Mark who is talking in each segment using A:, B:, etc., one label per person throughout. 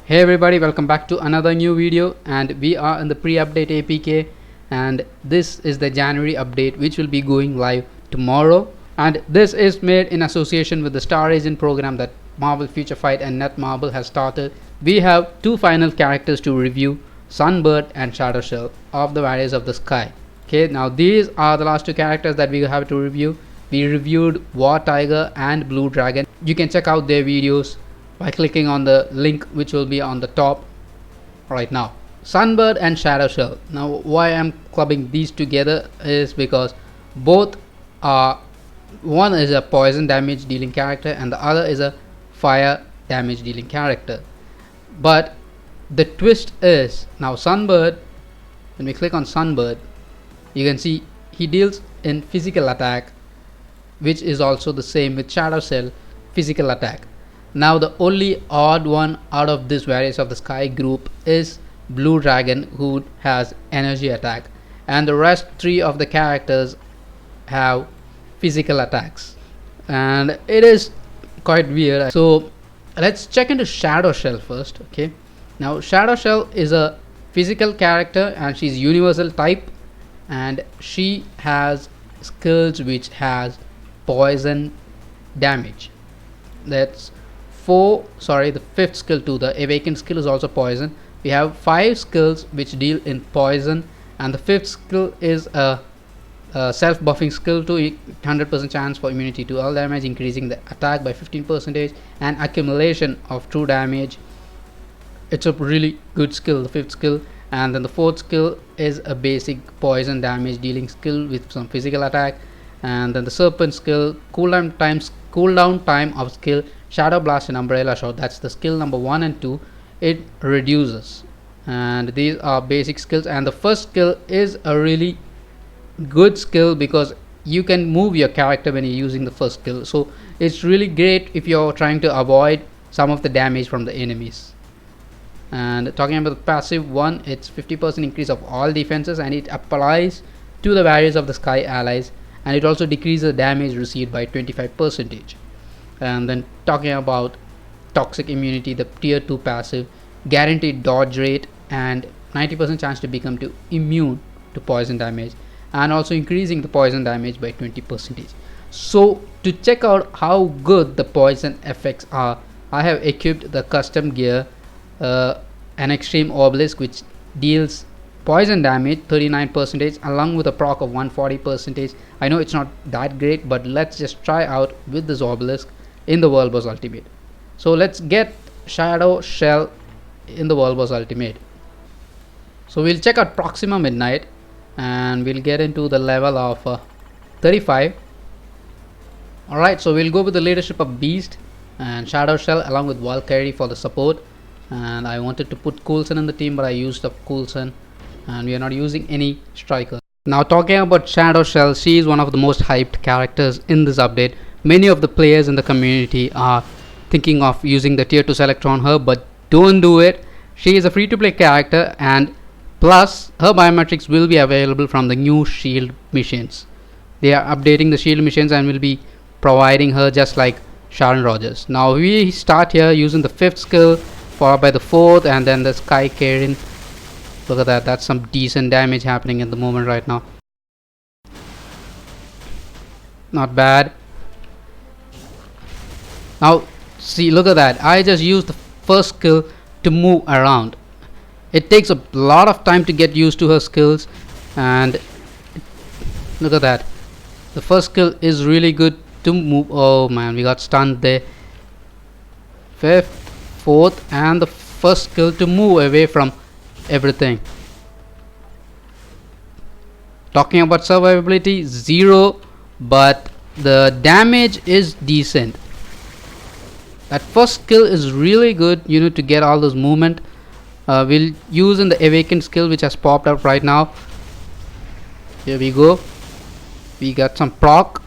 A: Hey everybody, welcome back to another new video, and we are in the pre-update APK, and this is the January update which will be going live tomorrow, and this is made in association with the Star Agent program that Marvel Future Fight and Netmarble has started. We have two final characters to review, Sunbird and Shadow Shell of the Warriors of the Sky. Okay, now these are the last two characters that we have to review. We reviewed War Tiger and Blue Dragon. You can check out their videos by clicking on the link which will be on the top right now. Sunbird and Shadow Shell. Now why I'm clubbing these together is because both are, one is a poison damage dealing character and the other is a fire damage dealing character. But the twist is, now Sunbird, when we click on Sunbird, you can see he deals in physical attack, which is also the same with Shadow Shell, physical attack. Now the only odd one out of this Warriors of the Sky group is Blue Dragon, who has energy attack, and the rest three of the characters have physical attacks, and it is quite weird. So let's check into Shadow Shell first. Okay, now Shadow Shell is a physical character and she's universal type, and she has skills which has poison damage. That's the fifth skill too. The awakened skill is also poison. We have 5 skills which deal in poison, and the fifth skill is a self-buffing skill to 100% chance for immunity to all damage, increasing the attack by 15%, and accumulation of true damage. It's a really good skill, the fifth skill. And then the fourth skill is a basic poison damage dealing skill with some physical attack. And then the serpent skill, cooldown time of skill Shadow Blast and Umbrella Shot, that's the skill number 1 and 2, it reduces. And these are basic skills, and the first skill is a really good skill because you can move your character when you're using the first skill, so it's really great if you're trying to avoid some of the damage from the enemies. And talking about the passive one, it's 50% increase of all defenses, and it applies to the Warriors of the Sky allies, and it also decreases the damage received by 25%. And then talking about toxic immunity, the tier 2 passive, guaranteed dodge rate and 90% chance to become immune to poison damage, and also increasing the poison damage by 20%. So to check out how good the poison effects are, I have equipped the custom gear, an extreme obelisk which deals poison damage 39% along with a proc of 140%. I know it's not that great, but let's just try out with this obelisk in the World Boss Ultimate. So let's get Shadow Shell in the World Boss Ultimate. So we'll check out Proxima Midnight, and we'll get into the level of 35. Alright, so we'll go with the leadership of Beast and Shadow Shell along with Valkyrie for the support. And I wanted to put Coulson in the team, but I used up Coulson, and we are not using any strikers. Now talking about Shadow Shell, she is one of the most hyped characters in this update. Many of the players in the community are thinking of using the tier 2 select on her, but don't do it. She is a free to play character, and plus her biometrics will be available from the new shield missions. They are updating the shield missions and will be providing her just like Sharon Rogers. Now we start here using the 5th skill, followed by the 4th, and then the Sky Karen. Look at that, that's some decent damage happening at the moment right now. Not bad. Now see, look at that, I just used the first skill to move around. It takes a lot of time to get used to her skills, and look at that, the first skill is really good to move. Oh man, we got stunned there. 5th, 4th, and the first skill to move away from everything. Talking about survivability, 0, but the damage is decent. That first skill is really good, you know, to get all those movement. We'll use in the awakened skill which has popped up right now. Here we go, we got some proc.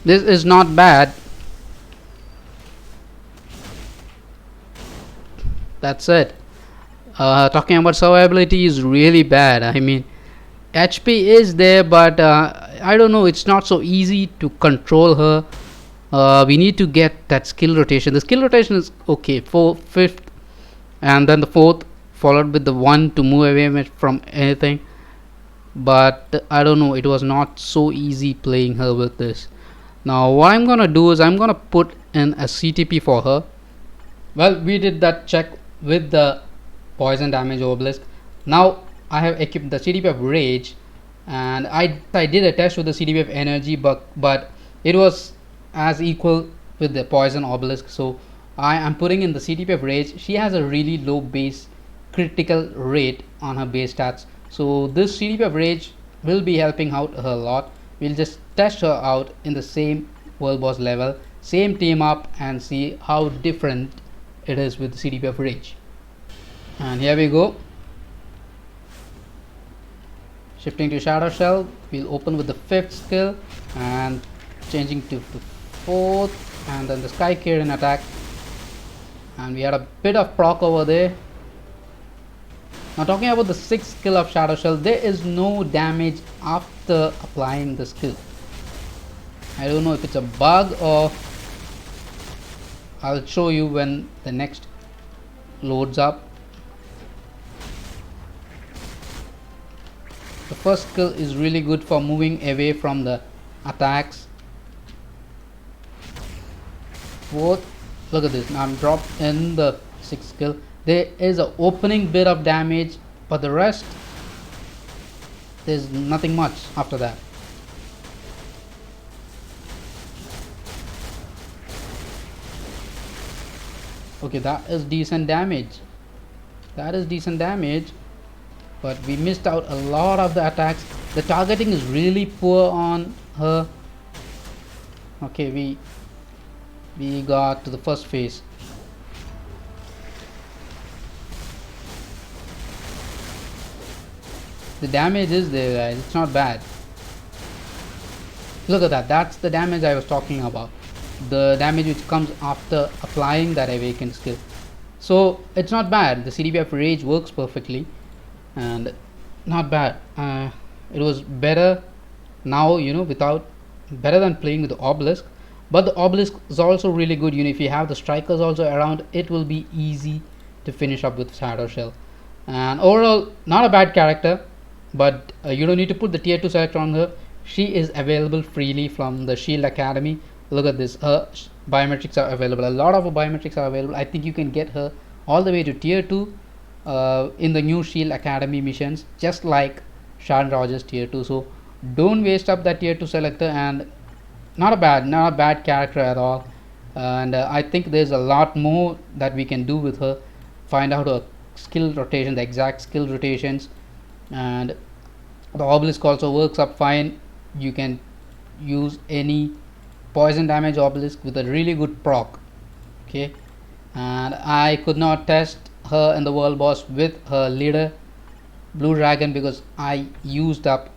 A: This is not bad. That's it. Talking about survivability is really bad. I mean, HP is there, but I don't know, it's not so easy to control her. We need to get that skill rotation. The skill rotation is okay, fifth, and then the fourth, followed with the one to move away from anything. But I don't know, it was not so easy playing her with this. Now what I'm gonna do is I'm gonna put in a CTP for her. Well, we did that check with the poison damage obelisk. Now I have equipped the CTP of rage, and I did a test with the CTP of energy, but it was as equal with the poison obelisk. So I am putting in the CTP of rage. She has a really low base critical rate on her base stats, so this CTP of rage will be helping out her a lot. We'll just test her out in the same world boss level, same team up, and see how different it is with CTP of rage. And here we go. Shifting to Shadow Shell, we'll open with the 5th skill and changing to 4th, and then the Sky Kirin attack. And we had a bit of proc over there. Now talking about the 6th skill of Shadow Shell, there is no damage after applying the skill. I don't know if it's a bug, or I'll show you when the next loads up. The first skill is really good for moving away from the attacks. Fourth, look at this, now I'm dropped in the 6th skill. There is an opening bit of damage, but the rest, there's nothing much after that. Okay, that is decent damage. That is decent damage, but we missed out a lot of the attacks. The targeting is really poor on her. Okay, we got to the first phase. The damage is there, guys. It's not bad. Look at that. That's the damage I was talking about. The damage which comes after applying that awakened skill. So it's not bad. The CTP of rage works perfectly, and not bad. It was better now, without, better than playing with the obelisk. But the obelisk is also really good. If you have the strikers also around, it will be easy to finish up with Shadow Shell. And overall, not a bad character, but you don't need to put the tier 2 selector on her. She is available freely from the Shield Academy. Look at this, her biometrics are available. A lot of her biometrics are available. I think you can get her all the way to tier 2 in the new Shield Academy missions, just like Sharon Rogers tier 2. So don't waste up that tier 2 selector, and not a bad character at all. And I think there's a lot more that we can do with her. Find out her skill rotation, the exact skill rotations, and the obelisk also works up fine. You can use any poison damage obelisk with a really good proc. Okay, and I could not test her in the world boss with her leader Blue Dragon, because I used her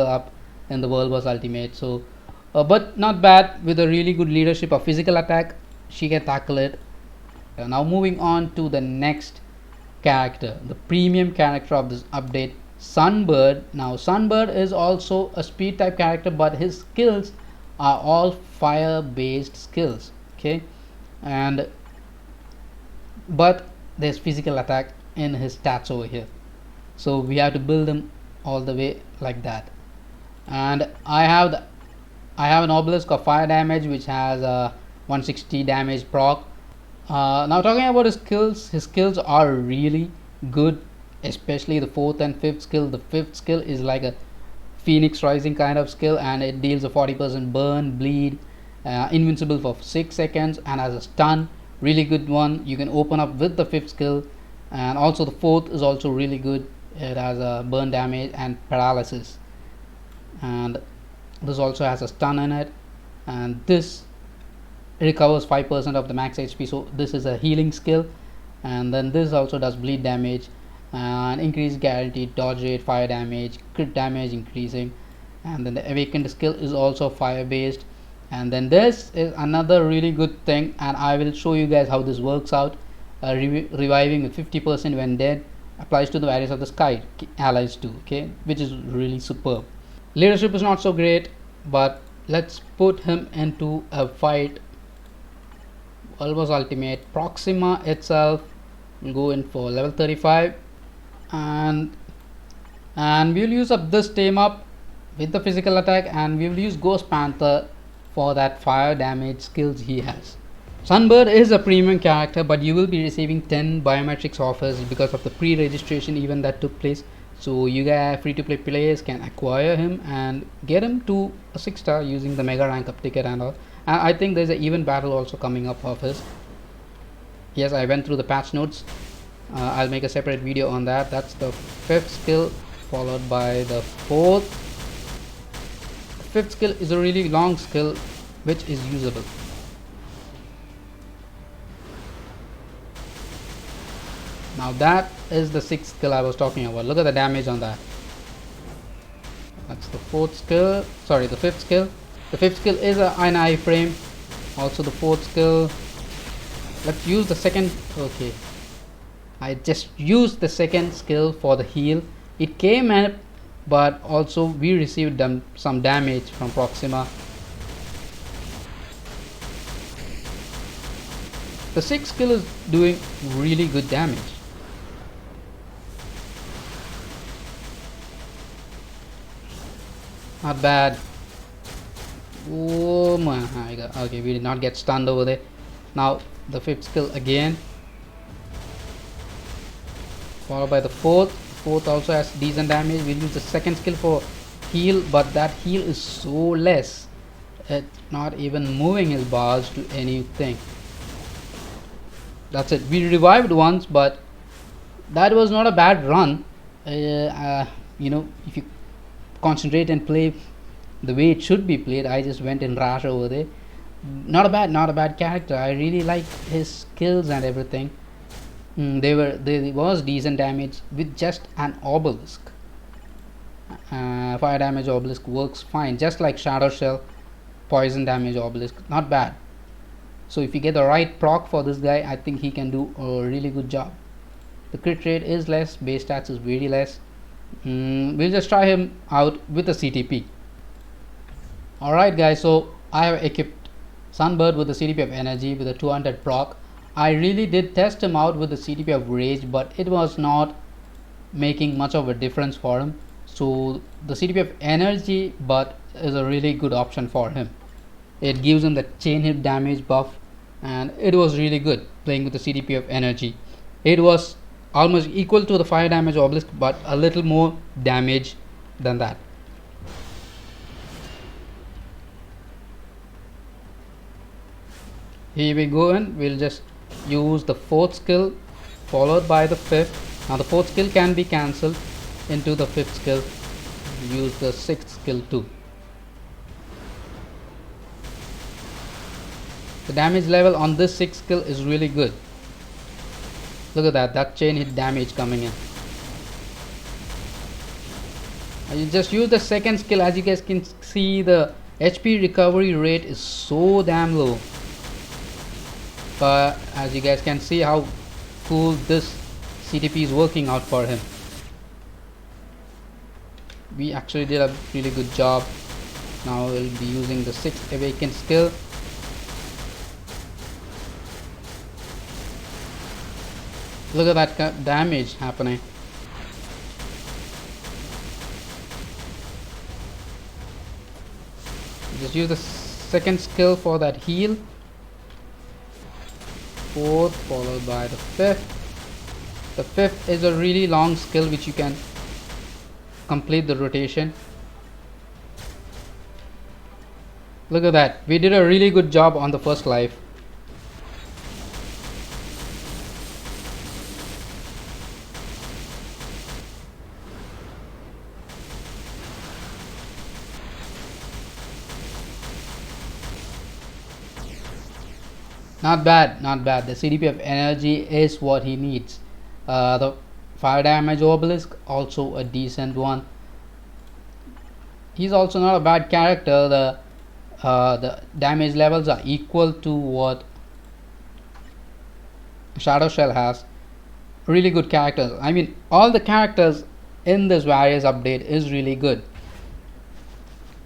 A: up in the world boss ultimate. So but not bad. With a really good leadership of physical attack, she can tackle it. Now moving on to the next character, the premium character of this update, Sunbird. Now Sunbird is also a speed type character, but his skills are all fire based skills. Okay, and but there's physical attack in his stats over here, so we have to build him all the way like that. And I have an obelisk of fire damage, which has a 160 damage proc. Now talking about his skills are really good, especially the 4th and 5th skill. The 5th skill is like a Phoenix Rising kind of skill, and it deals a 40% burn, bleed, invincible for 6 seconds, and as a stun, really good one. You can open up with the 5th skill, and also the 4th is also really good. It has a burn damage and paralysis, and this also has a stun in it, and this recovers 5% of the max HP. So this is a healing skill, and then this also does bleed damage and increased guaranteed dodge rate, fire damage, crit damage increasing. And then the awakened skill is also fire based. And then this is another really good thing, and I will show you guys how this works out. Reviving with 50% when dead, applies to the various of the sky allies too, okay, which is really superb. Leadership is not so great, but let's put him into a fight. Almost ultimate. Proxima itself will go in for level 35, and we'll use up this team up with the physical attack, and we will use Ghost Panther for that fire damage skills he has. Sunbird is a premium character, but you will be receiving 10 biometrics offers because of the pre-registration event that took place. So you guys, free-to-play players, can acquire him and get him to a 6-star using the mega rank up ticket and all. And I think there's an event battle also coming up of his. Yes, I went through the patch notes. I'll make a separate video on that. That's the 5th skill, followed by the 4th. The 5th skill is a really long skill which is usable. Now that is the 6th skill I was talking about. Look at the damage on that. That's the 4th skill. Sorry, the 5th skill. The 5th skill is an iframe. Also the 4th skill. Let's use the second. Okay, I just used the second skill for the heal. It came up, but also we received some damage from Proxima. The 6th skill is doing really good damage. Not bad. Oh my god. Okay, we did not get stunned over there. Now the 5th skill again, followed by the 4th. 4th also has decent damage. We'll use the second skill for heal, but that heal is so less. It's not even moving his bars to anything. That's it. We revived once, but that was not a bad run. You know, if you concentrate and play the way it should be played. I just went in rash over there. Not a bad character. I really like his skills and everything. There was decent damage with just an obelisk. Fire damage obelisk works fine, just like Shadow Shell. Poison damage obelisk, not bad. So if you get the right proc for this guy, I think he can do a really good job. The crit rate is less, base stats is very less. We'll just try him out with a CTP. Alright guys, so I have equipped Sunbird with the CTP of energy with a 200 proc. I really did test him out with the CTP of rage, but it was not making much of a difference for him. So the CTP of energy but is a really good option for him. It gives him the chain hit damage buff, and it was really good playing with the CTP of energy. It was almost equal to the fire damage obelisk, but a little more damage than that. Here we go, and we'll just use the 4th skill followed by the 5th. Now the 4th skill can be cancelled into the 5th skill. Use the 6th skill too. The damage level on this 6th skill is really good. Look at that chain hit damage coming in. You just use the second skill. As you guys can see, the HP recovery rate is so damn low. But as you guys can see how cool this CTP is working out for him. We actually did a really good job. Now we'll be using the 6th awakened skill. Look at that damage happening. Just use the second skill for that heal. 4th followed by the 5th. The 5th is a really long skill which you can complete the rotation. Look at that. We did a really good job on the first life. Not bad, not bad. The CTP of energy is what he needs. The fire damage obelisk, also a decent one. He's also not a bad character. The damage levels are equal to what Shadow Shell has. really good characters. I mean, all the characters in this various update is really good.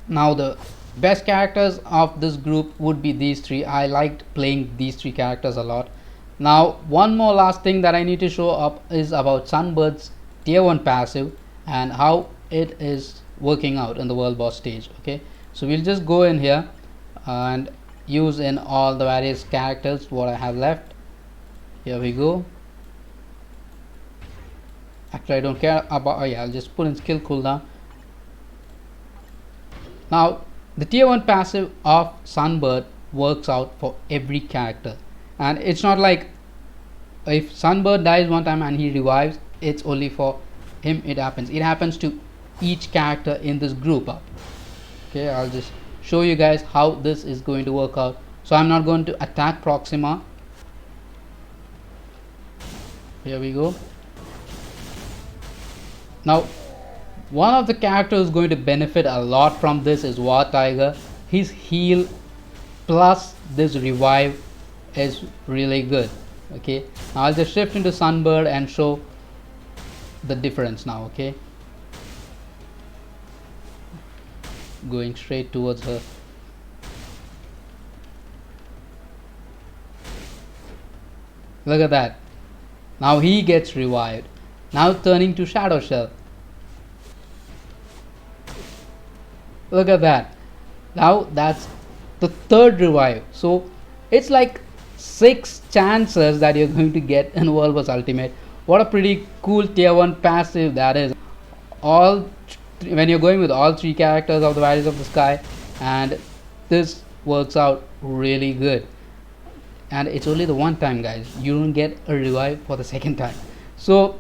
A: Now the best characters of this group would be these three. I liked playing these three characters a lot. Now one more last thing that I need to show up is about Sunbird's tier 1 passive and how it is working out in the world boss stage. Okay, so we'll just go in here and use in all the various characters what I have left. Here we go. Actually I don't care about, oh yeah, I'll just put in skill cooldown. Now the tier 1 passive of Sunbird works out for every character, and it's not like if Sunbird dies one time and he revives, it's only for him it happens. It happens to each character in this group up. Okay, I'll just show you guys how this is going to work out. So I'm not going to attack Proxima. Here we go. Now one of the characters going to benefit a lot from this is War Tiger. His heal plus this revive is really good. Okay, now I'll just shift into Sunbird and show the difference now. Okay, going straight towards her. Look at that. Now he gets revived. Now turning to Shadow Shell. Look at that. Now that's the third revive. So it's like 6 chances that you're going to get in World Boss Ultimate. What a pretty cool tier 1 passive that is. When you're going with all 3 characters of the Warriors of the Sky, and this works out really good. And it's only the one time, guys. You don't get a revive for the second time. So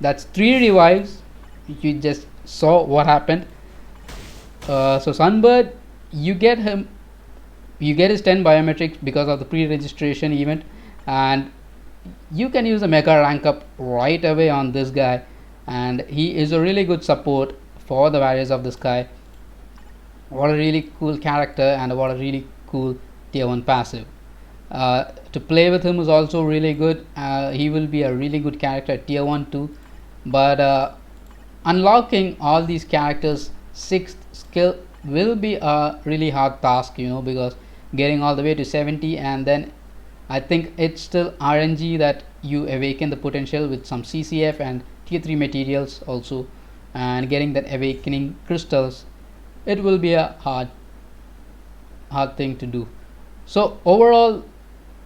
A: that's 3 revives. You just saw what happened. So Sunbird, you get his 10 biometrics because of the pre-registration event, and you can use a mega rank up right away on this guy, and he is a really good support for the Warriors of the Sky. What a really cool character, and what a really cool tier 1 passive. To play with him is also really good. He will be a really good character at tier 1 too, but unlocking all these characters 6th skill will be a really hard task, because getting all the way to 70, and then I think it's still RNG that you awaken the potential with some CCF and tier 3 materials also, and getting that awakening crystals, it will be a hard thing to do. So overall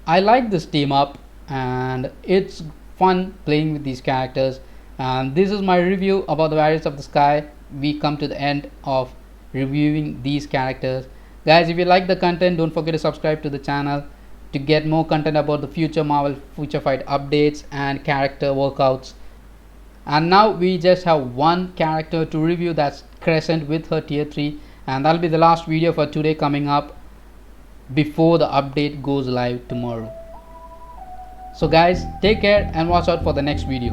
A: I like this team up, and it's fun playing with these characters, and this is my review about the Warriors of the Sky. We come to the end of reviewing these characters. Guys, if you like the content, don't forget to subscribe to the channel to get more content about the future Marvel Future Fight updates and character workouts. And now we just have one character to review, that's Crescent with her tier 3, and that'll be the last video for today coming up before the update goes live tomorrow. So guys, take care and watch out for the next video.